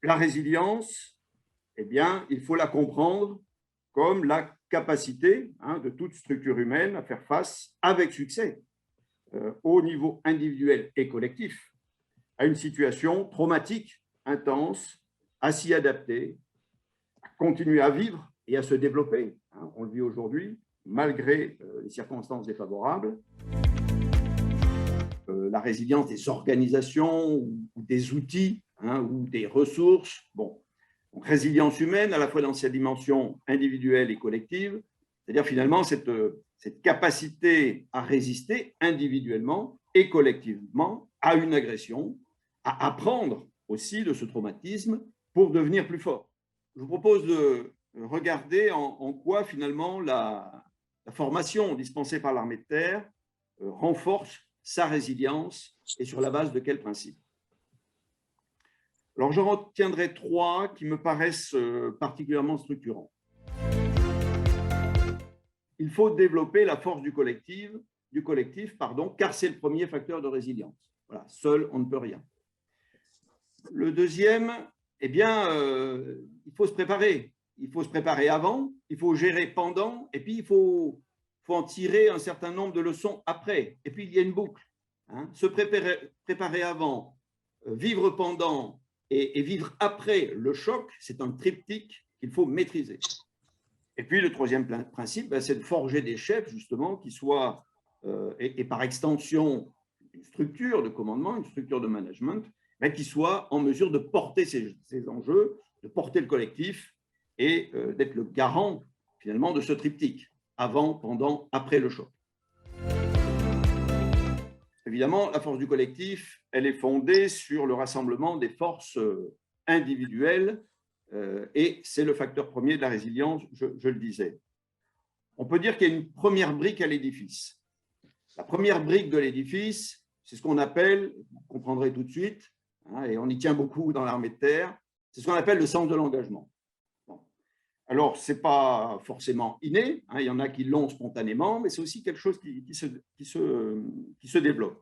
La résilience, eh bien, il faut la comprendre comme la capacité de toute structure humaine à faire face avec succès, au niveau individuel et collectif, à une situation traumatique, intense, à s'y adapter, à continuer à vivre et à se développer. On le vit aujourd'hui, malgré les circonstances défavorables. La résilience des organisations ou des outils ou des ressources. Bon. Donc, résilience humaine, à la fois dans sa dimension individuelle et collective, c'est-à-dire finalement cette capacité à résister individuellement et collectivement à une agression, à apprendre aussi de ce traumatisme pour devenir plus fort. Je vous propose de regarder en quoi finalement la formation dispensée par l'armée de terre renforce sa résilience et sur la base de quels principes. Alors, j'en retiendrai trois qui me paraissent particulièrement structurants. Il faut développer la force du collectif, car c'est le premier facteur de résilience. Voilà, seul, on ne peut rien. Le deuxième, eh bien, il faut se préparer. Il faut se préparer avant, il faut gérer pendant, et puis il faut en tirer un certain nombre de leçons après. Et puis, il y a une boucle. Se préparer avant, vivre pendant et vivre après le choc, c'est un triptyque qu'il faut maîtriser. Et puis, le troisième principe, c'est de forger des chefs, justement, qui soient, et par extension, une structure de commandement, une structure de management, mais qui soient en mesure de porter ces enjeux, de porter le collectif et d'être le garant, finalement, de ce triptyque, avant, pendant, après le choc. Évidemment, la force du collectif, elle est fondée sur le rassemblement des forces individuelles et c'est le facteur premier de la résilience, je le disais. On peut dire qu'il y a une première brique à l'édifice. La première brique de l'édifice, c'est ce qu'on appelle, vous comprendrez tout de suite, et on y tient beaucoup dans l'armée de terre, c'est ce qu'on appelle le sens de l'engagement. Bon. Alors, ce n'est pas forcément inné, il y en a qui l'ont spontanément, mais c'est aussi quelque chose qui se développe.